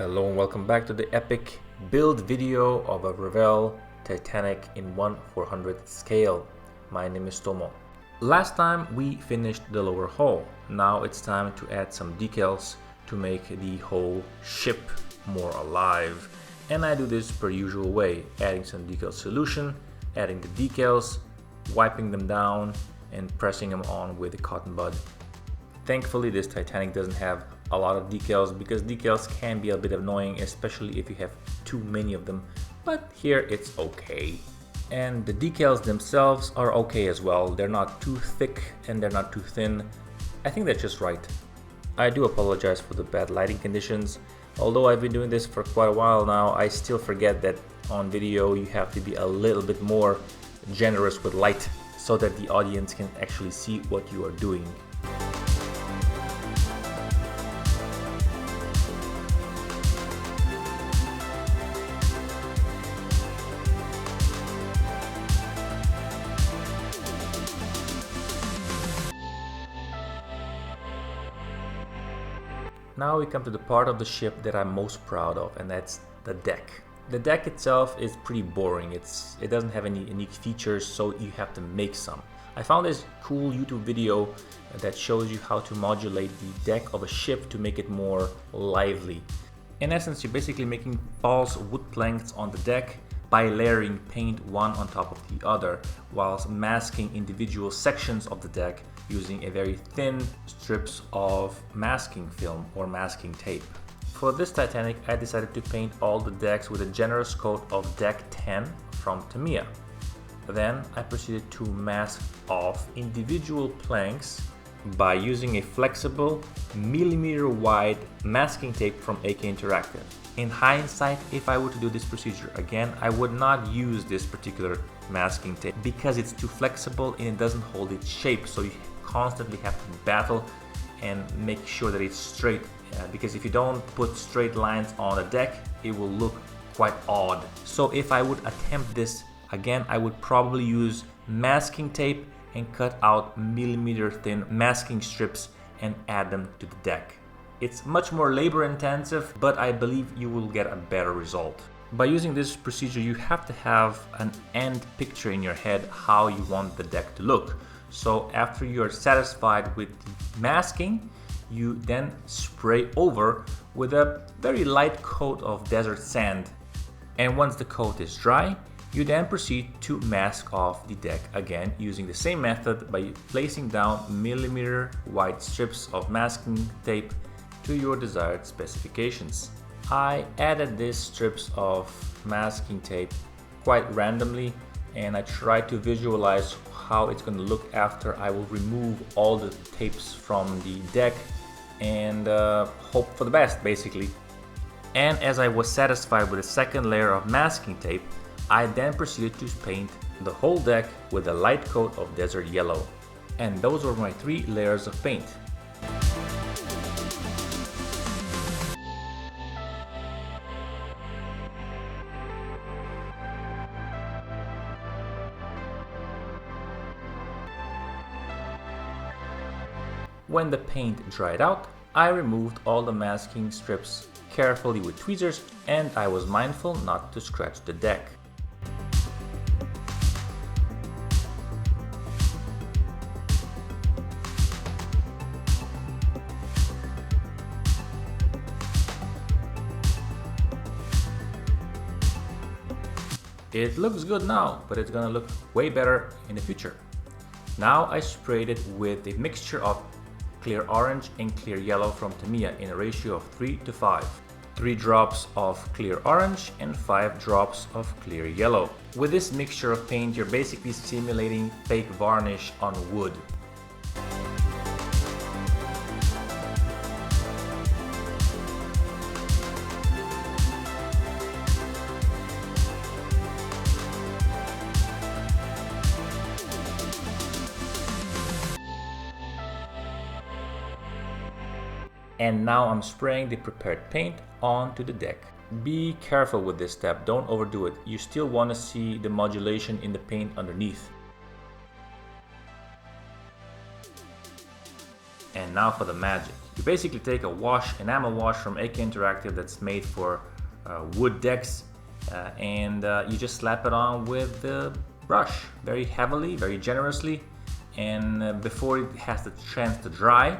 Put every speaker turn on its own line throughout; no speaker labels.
Hello and welcome back to the epic build video of a REVELL Titanic in 1/400th scale. My name is Tomo. Last time we finished the lower hull. Now it's time to add some decals to make the whole ship more alive. And I do this per usual way, adding some decal solution, adding the decals, wiping them down and pressing them on with a cotton bud. Thankfully this Titanic doesn't have a lot of decals because decals can be a bit annoying, especially if you have too many of them, but here it's okay. And the decals themselves are okay as well. They're not too thick and they're not too thin. I think that's just right. I do apologize for the bad lighting conditions. Although I've been doing this for quite a while now, I still forget that on video you have to be a little bit more generous with light so that the audience can actually see what you are doing. Now we come to the part of the ship that I'm most proud of, and that's the deck. The deck itself is pretty boring. It doesn't have any unique features, so you have to make some. I found this cool YouTube video that shows you how to modulate the deck of a ship to make it more lively. In essence, you're basically making false wood planks on the deck by layering paint one on top of the other, whilst masking individual sections of the deck using a very thin strips of masking film or masking tape. For this Titanic, I decided to paint all the decks with a generous coat of Deck 10 from Tamiya. Then I proceeded to mask off individual planks by using a flexible millimeter wide masking tape from AK Interactive. In hindsight, if I were to do this procedure again, I would not use this particular masking tape because it's too flexible and it doesn't hold its shape, so you constantly have to battle and make sure that it's straight, because if you don't put straight lines on the deck, it will look quite odd. So if I would attempt this again, I would probably use masking tape and cut out millimeter thin masking strips and add them to the deck. It's much more labor intensive, but I believe you will get a better result. By using this procedure, you have to have an end picture in your head how you want the deck to look. So after you're satisfied with the masking, you then spray over with a very light coat of desert sand. And once the coat is dry, you then proceed to mask off the deck again using the same method by placing down millimeter wide strips of masking tape to your desired specifications. I added these strips of masking tape quite randomly, and I tried to visualize how it's going to look after I will remove all the tapes from the deck and hope for the best basically. And as I was satisfied with the second layer of masking tape, I then proceeded to paint the whole deck with a light coat of desert yellow. And those were my 3 layers of paint. When the paint dried out, I removed all the masking strips carefully with tweezers, and I was mindful not to scratch the deck. It looks good now, but it's gonna look way better in the future. Now I sprayed it with a mixture of clear orange and clear yellow from Tamiya in a ratio of 3:5. 3 drops of clear orange and 5 drops of clear yellow. With this mixture of paint, you're basically simulating fake varnish on wood. And now I'm spraying the prepared paint onto the deck. Be careful with this step, don't overdo it. You still want to see the modulation in the paint underneath. And now for the magic. You basically take a wash, enamel wash from AK Interactive that's made for wood decks, and you just slap it on with the brush very heavily, very generously, and before it has the chance to dry,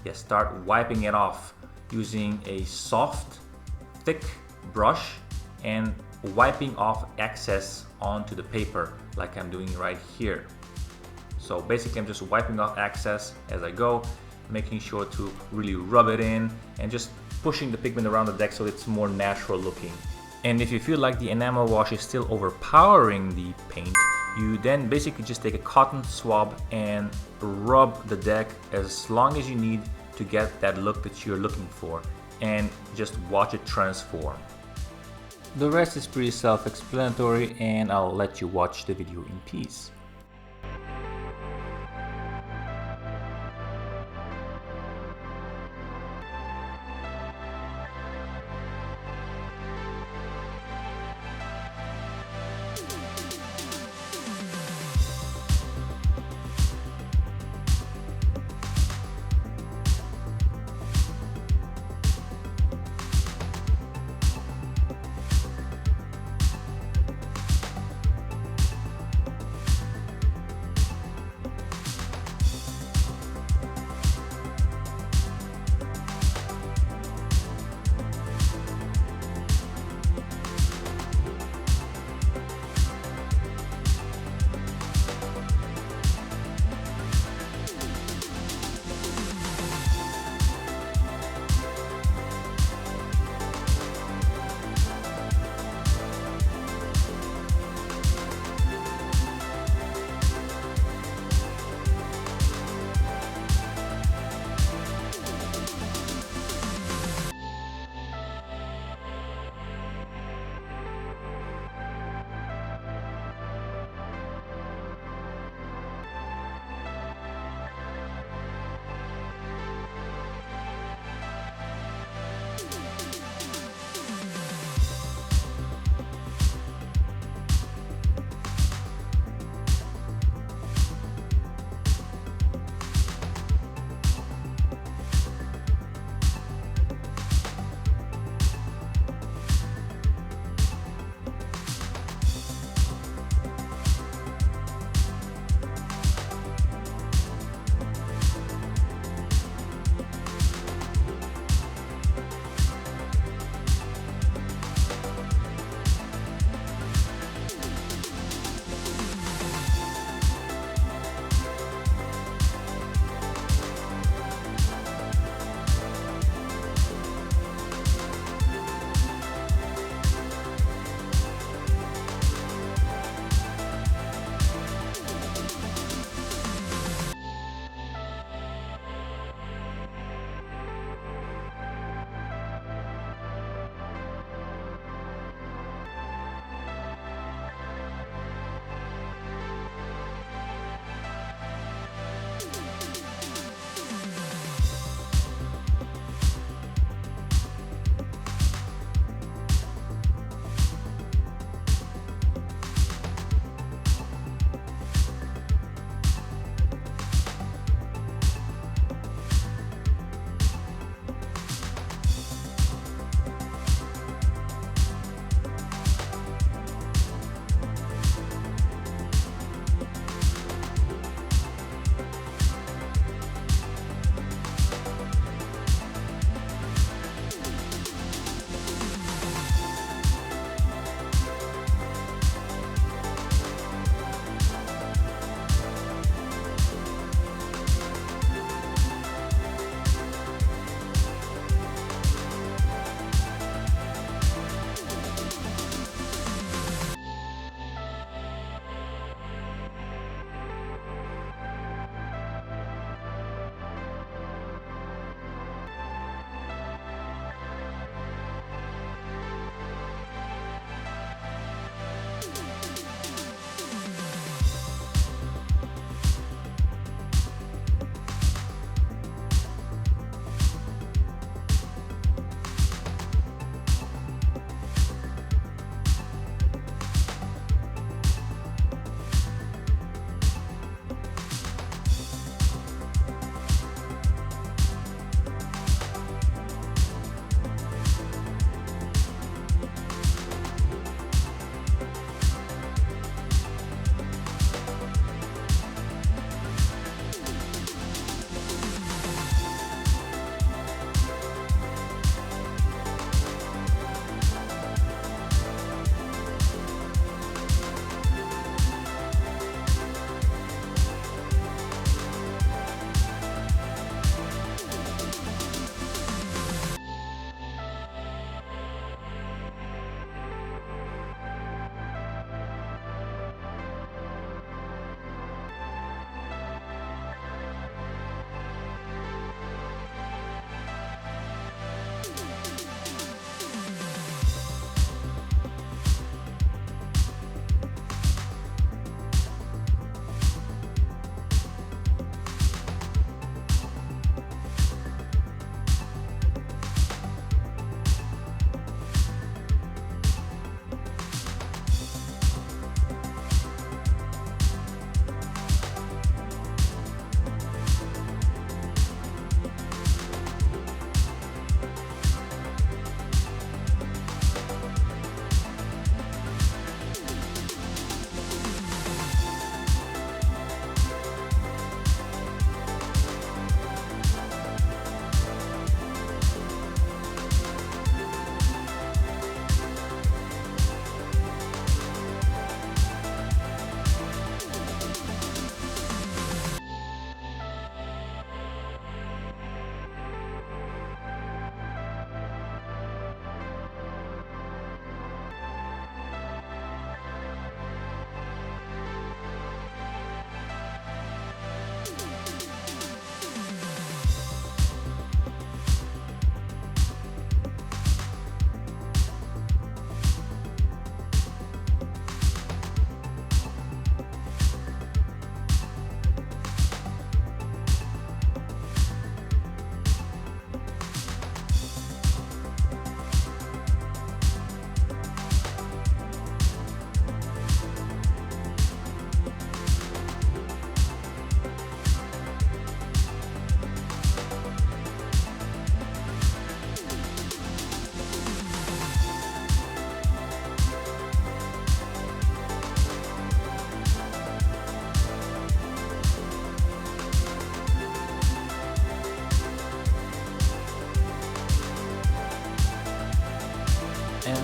you start wiping it off using a soft, thick brush and wiping off excess onto the paper like I'm doing right here. So basically I'm just wiping off excess as I go, making sure to really rub it in and just pushing the pigment around the deck so it's more natural looking. And if you feel like the enamel wash is still overpowering the paint, you then basically just take a cotton swab and rub the deck as long as you need to get that look that you're looking for, and just watch it transform. The rest is pretty self-explanatory, and I'll let you watch the video in peace.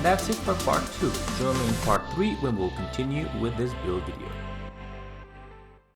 that's it for part 2. Join me in part 3 when we'll continue with this build video.